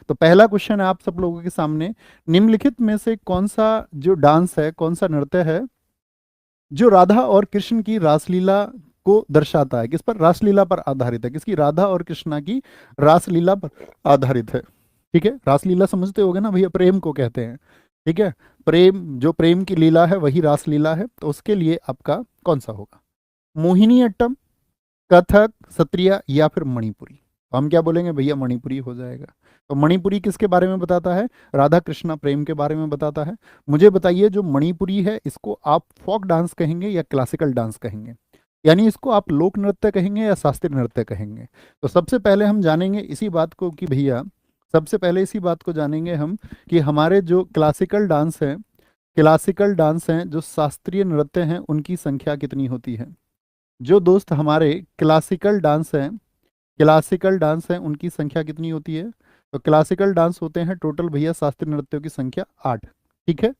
तो पहला क्वेश्चन है आप सब लोगों के सामने, निम्नलिखित में से कौन सा जो डांस है, कौन सा नृत्य है जो राधा और कृष्ण की रासलीला को दर्शाता है? किस पर? रासलीला पर आधारित है। किसकी? राधा और कृष्णा की रासलीला पर आधारित है। ठीक है, रासलीला समझते होगे ना भैया, प्रेम को कहते हैं। ठीक है, प्रेम, जो प्रेम की लीला है वही रासलीला है। तो उसके लिए आपका कौन सा होगा? मोहिनी अट्टम, कथक, सत्रिया या फिर मणिपुरी? तो हम क्या बोलेंगे भैया? मणिपुरी हो जाएगा। तो मणिपुरी किसके बारे में बताता है? राधा कृष्णा प्रेम के बारे में बताता है। मुझे बताइए, जो मणिपुरी है इसको आप फोक डांस कहेंगे या क्लासिकल डांस कहेंगे? यानी इसको आप लोक नृत्य कहेंगे या शास्त्रीय नृत्य कहेंगे? तो सबसे पहले हम जानेंगे इसी बात को कि भैया, सबसे पहले इसी बात को जानेंगे हम कि हमारे जो क्लासिकल डांस हैं, जो शास्त्रीय नृत्य हैं, उनकी संख्या कितनी होती है? जो दोस्त हमारे क्लासिकल डांस हैं उनकी संख्या कितनी होती है? तो क्लासिकल डांस होते हैं टोटल भैया शास्त्रीय नृत्यों की संख्या 8। ठीक है,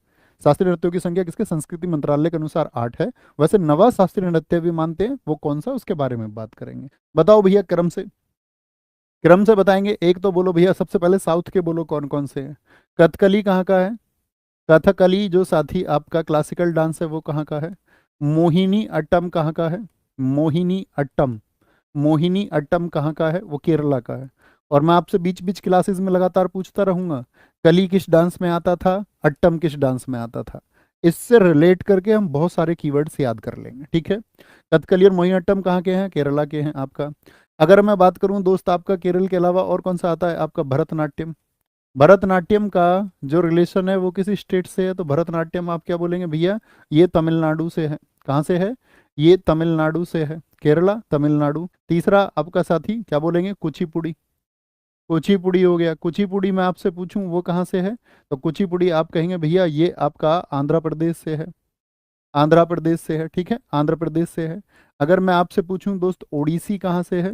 शास्त्रीय नृत्यों की संख्या किसके? संस्कृति मंत्रालय के अनुसार 8 है। वैसे नवा शास्त्रीय नृत्य भी मानते हैं, वो कौन सा, उसके बारे में बात करेंगे। बताओ भैया, क्रम से बताएंगे। एक तो बोलो भैया, सबसे पहले साउथ के बोलो कौन कौन से हैं। कथकली कहाँ का है? कथकली जो साथी आपका क्लासिकल डांस है वो कहाँ का है? मोहिनी अट्टम कहाँ का है? मोहिनी अट्टम कहाँ का है? वो केरला का है। और मैं आपसे बीच बीच क्लासेस में लगातार पूछता रहूंगा, कली किस डांस में आता था, अट्टम किस डांस में आता था। इससे रिलेट करके हम बहुत सारे कीवर्ड्स याद कर लेंगे। ठीक है, कथकली और मोहिनीअट्टम कहाँ के हैं? केरला के हैं आपका। अगर मैं बात करूं दोस्त, आपका केरल के अलावा और कौन सा आता है? आपका भरतनाट्यम। भरतनाट्यम का जो रिलेशन है वो किस स्टेट से है? तो भरतनाट्यम आप क्या बोलेंगे भैया? ये तमिलनाडु से है। कहाँ से है? ये तमिलनाडु से है। केरला, तमिलनाडु। तीसरा आपका साथी क्या बोलेंगे? कुचिपुड़ी। कुचिपुड़ी हो गया। कुचिपुड़ी मैं आपसे पूछूं वो कहाँ से है? तो कुचिपुड़ी आप कहेंगे भैया ये आपका आंध्र प्रदेश से है। आंध्र प्रदेश से है। ठीक है, आंध्र प्रदेश से है। अगर मैं आपसे पूछूं दोस्त, ओडिसी कहाँ से है?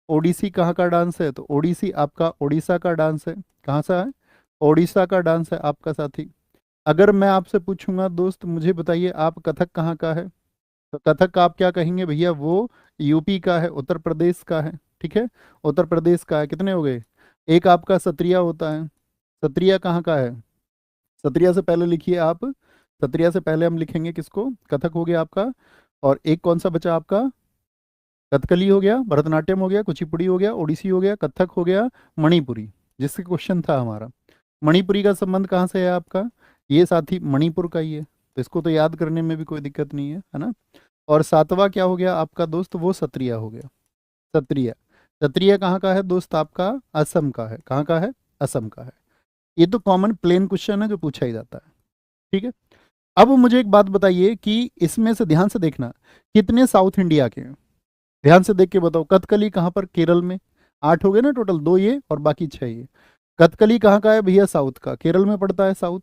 ओडिसी कहाँ का डांस है? तो ओडिसी आपका उड़ीसा का डांस है। कहाँ सा है? ओडिशा का डांस है आपका साथी। अगर मैं आपसे पूछूंगा दोस्त, मुझे बताइए आप कथक कहाँ का है? तो कथक का आप क्या कहेंगे भैया? वो यूपी का है, उत्तर प्रदेश का है। ठीक है, उत्तर प्रदेश का है। कितने हो गए? एक आपका सत्रिया होता है। सत्रिया कहाँ का है? सत्रिया से पहले लिखिए आप। सत्रिया से पहले हम लिखेंगे किसको? कथक हो गया आपका। और एक कौन सा बचा आपका? कथकली हो गया, भरतनाट्यम हो गया, कुचिपुड़ी हो गया, ओडिसी हो गया, कथक हो गया, मणिपुरी, जिससे क्वेश्चन था हमारा। मणिपुरी का संबंध कहाँ से है आपका? ये साथी मणिपुर का ही है। तो इसको तो याद करने में भी कोई दिक्कत नहीं है ना। और सातवां क्या हो गया आपका दोस्त? वो सत्रिया हो गया। सत्रिया। सत्रिया कहाँ का है दोस्त? आपका असम का है। कहाँ का है? असम का है। ये तो कॉमन प्लेन क्वेश्चन है जो पूछा ही जाता है। ठीक है, अब मुझे एक बात बताइए कि इसमें से ध्यान से देखना, कितने साउथ इंडिया के हैं? ध्यान से देख के बताओ। कथकली कहाँ पर? केरल में। 8 हो गए ना टोटल, 2 ये और बाकी 6 ये। कथकली कहाँ का है भैया? साउथ का, केरल में पड़ता है साउथ।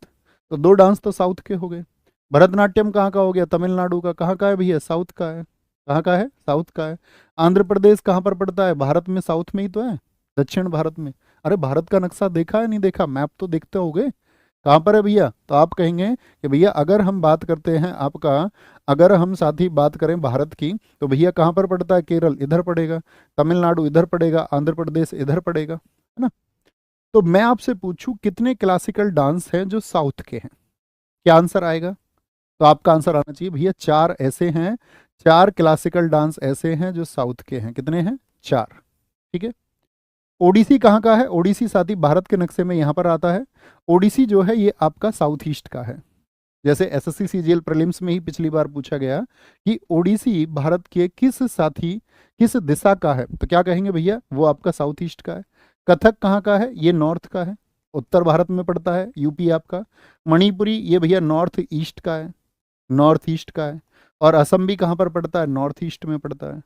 तो 2 डांस तो साउथ के हो गए। भरतनाट्यम कहाँ का हो गया? तमिलनाडु का। कहाँ का है भैया? साउथ का है। कहाँ का है? साउथ का है। आंध्र प्रदेश कहाँ पर पड़ता है? भारत में साउथ में ही तो है, दक्षिण भारत में। अरे भारत का नक्शा देखा है नहीं देखा? मैप तो देखते होगे। कहाँ पर है भैया? तो आप कहेंगे कि भैया अगर हम बात करते हैं आपका, अगर हम साथ ही बात करें भारत की, तो भैया कहाँ पर पड़ता है? केरल इधर पड़ेगा, तमिलनाडु इधर पड़ेगा, आंध्र प्रदेश इधर पड़ेगा, है ना। तो मैं आपसे पूछूं कितने क्लासिकल डांस हैं जो साउथ के हैं? क्या आंसर आएगा? तो आपका आंसर आना चाहिए भैया 4 ऐसे हैं, 4 क्लासिकल डांस ऐसे हैं जो साउथ के हैं। कितने हैं? 4। ठीक है, ओडिसी कहाँ का है? ओडिसी साथी भारत के नक्शे में यहाँ पर आता है। ओडिसी जो है ये आपका साउथ ईस्ट का है। जैसे एसएससी सीजीएल प्रीलिम्स में ही पिछली बार पूछा गया कि ओडिसी भारत के किस दिशा का है, तो क्या कहेंगे भैया? वो आपका साउथ ईस्ट का है। कथक कहाँ का है? ये नॉर्थ का है, उत्तर भारत में पड़ता है, यूपी आपका। मणिपुरी ये भैया नॉर्थ ईस्ट का है, नॉर्थ ईस्ट का है। और असम भी कहाँ पर पड़ता है? नॉर्थ ईस्ट में पड़ता है।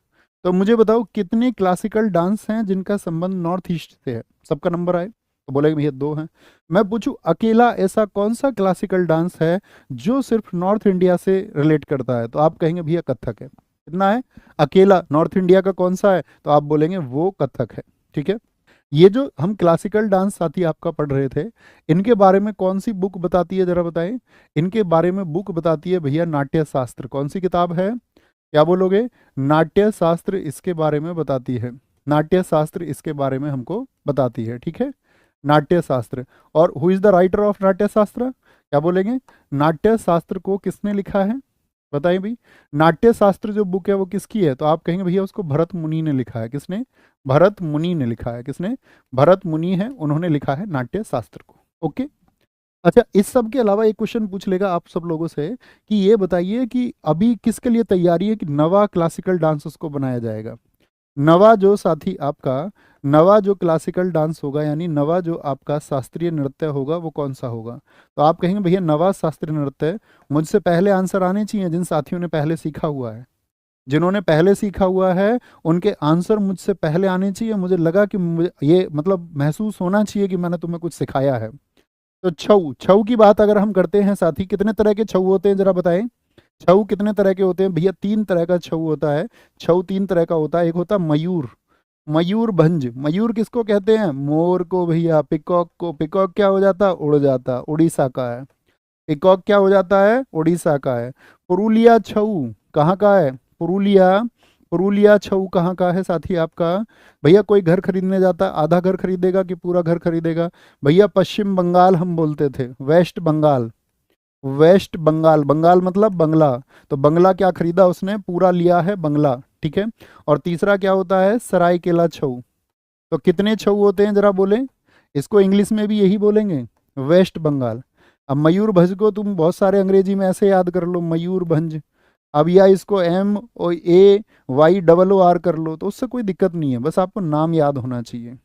तो मुझे बताओ कितने क्लासिकल डांस हैं जिनका संबंध नॉर्थ ईस्ट से है? सबका नंबर आए तो बोलेगा भैया 2 हैं। मैं पूछूं अकेला ऐसा कौन सा क्लासिकल डांस है जो सिर्फ नॉर्थ इंडिया से रिलेट करता है? तो आप कहेंगे भैया कथक है। कितना है? अकेला नॉर्थ इंडिया का कौन सा है? तो आप बोलेंगे वो कथक है। ठीक है, ये जो हम क्लासिकल डांस साथी आपका पढ़ रहे थे, इनके बारे में कौन सी बुक बताती है जरा बताएं? इनके बारे में बुक बताती है भैया नाट्य शास्त्र। कौन सी किताब है? क्या बोलोगे? नाट्य शास्त्र इसके बारे में बताती है। नाट्य शास्त्र इसके बारे में हमको बताती है। ठीक है, नाट्य शास्त्र। और who is the writer of नाट्य शास्त्र, क्या बोलेंगे, नाट्य शास्त्र को किसने लिखा है, बताइए भाई। नाट्य शास्त्र जो बुक है वो किसकी है, तो आप कहेंगे भैया उसको भरत मुनि ने लिखा है। किसने, भरत मुनि ने लिखा है। किसने, भरत मुनि है, उन्होंने लिखा है नाट्य शास्त्र को। ओके। अच्छा, इस सब के अलावा एक क्वेश्चन पूछ लेगा आप सब लोगों से कि ये बताइए कि अभी किसके लिए तैयारी है कि नवा क्लासिकल डांस उसको बनाया जाएगा। नवा जो साथी आपका, नवा जो क्लासिकल डांस होगा यानी नवा जो आपका शास्त्रीय नृत्य होगा वो कौन सा होगा। तो आप कहेंगे भैया नवा शास्त्रीय नृत्य, मुझसे पहले आंसर आने चाहिए जिन साथियों ने पहले सीखा हुआ है। जिन्होंने पहले सीखा हुआ है उनके आंसर मुझसे पहले आने चाहिए। मुझे लगा कि ये मतलब महसूस होना चाहिए कि मैंने तुम्हें कुछ सिखाया है। तो छऊ, छऊ की बात अगर हम करते हैं साथी, कितने तरह के छऊ होते हैं जरा बताएं। छऊ कितने तरह के होते हैं भैया, 3 तरह का छऊ होता है। छऊ 3 तरह का होता है। एक होता है मयूर, मयूर भंज। मयूर किसको कहते हैं, मोर को भैया, पिकॉक को। पिकॉक क्या हो जाता है, उड़ जाता, उड़ीसा का है। पिकॉक क्या हो जाता है, उड़ीसा का है। पुरुलिया छऊ कहाँ का है, पुरुलिया, पुरुलिया छऊ कहाँ का है साथी आपका। भैया कोई घर खरीदने जाता, आधा घर खरीदेगा कि पूरा घर खरीदेगा, भैया पश्चिम बंगाल हम बोलते थे, वेस्ट बंगाल। वेस्ट बंगाल, बंगाल मतलब बंगला। तो बंगला क्या खरीदा उसने, पूरा लिया है बंगला, ठीक है। और तीसरा क्या होता है, सरायकेला छऊ। तो कितने छऊ होते हैं जरा बोले, इसको इंग्लिश में भी यही बोलेंगे, वेस्ट बंगाल। अब मयूरभंज को तुम बहुत सारे अंग्रेजी में ऐसे याद कर लो, मयूरभंज। अब या इसको MAYRR कर लो, तो उससे कोई दिक्कत नहीं है, बस आपको नाम याद होना चाहिए।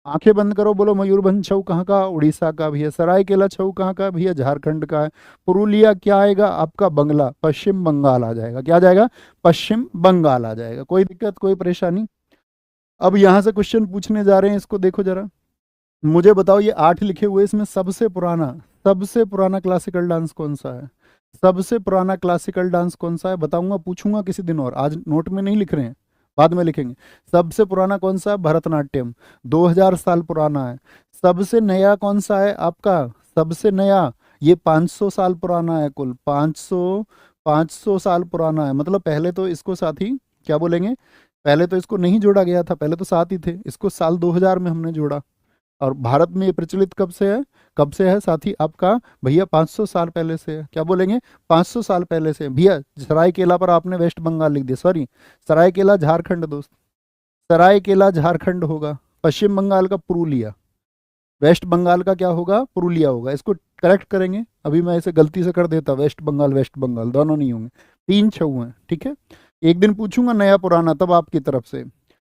आंखें बंद करो, बोलो मयूरभंज छऊ कहाँ का, उड़ीसा का भैया। सरायकेला छऊ कहाँ का भैया, झारखंड का है। पुरुलिया क्या आएगा आपका, बंगला, पश्चिम बंगाल आ जाएगा। क्या आ जाएगा, पश्चिम बंगाल आ जाएगा। कोई दिक्कत, कोई परेशानी। अब यहाँ से क्वेश्चन पूछने जा रहे हैं, इसको देखो जरा। मुझे बताओ ये 8 लिखे हुए इसमें सबसे पुराना क्लासिकल डांस कौन सा है। सबसे पुराना क्लासिकल डांस कौन सा है बताऊंगा, पूछूंगा किसी दिन, और आज नोट में नहीं लिख रहे हैं, बाद में लिखेंगे। सबसे पुराना कौन सा है, भरतनाट्यम, 2000 साल पुराना है। सबसे नया कौन सा है आपका, सबसे नया, ये 500 साल पुराना है, कुल 500 साल पुराना है। मतलब पहले तो इसको साथी क्या बोलेंगे, पहले तो इसको नहीं जोड़ा गया था, पहले तो साथ ही थे, इसको साल 2000 में हमने जोड़ा। और भारत में ये प्रचलित कब से है, कब से है साथी आपका, भैया 500 साल पहले से है। क्या बोलेंगे, 500 साल पहले से। भैया सरायकेला पर आपने वेस्ट बंगाल लिख दिया, सॉरी, सरायकेला झारखंड दोस्त, सरायकेला झारखंड होगा। पश्चिम बंगाल का पुरुलिया, वेस्ट बंगाल का क्या होगा, पुरुलिया होगा। इसको करेक्ट करेंगे, अभी मैं इसे गलती से कर देता, वेस्ट बंगाल दोनों नहीं होंगे, 3 छऊ हैं, ठीक है। एक दिन पूछूंगा नया पुराना तब आपकी तरफ से।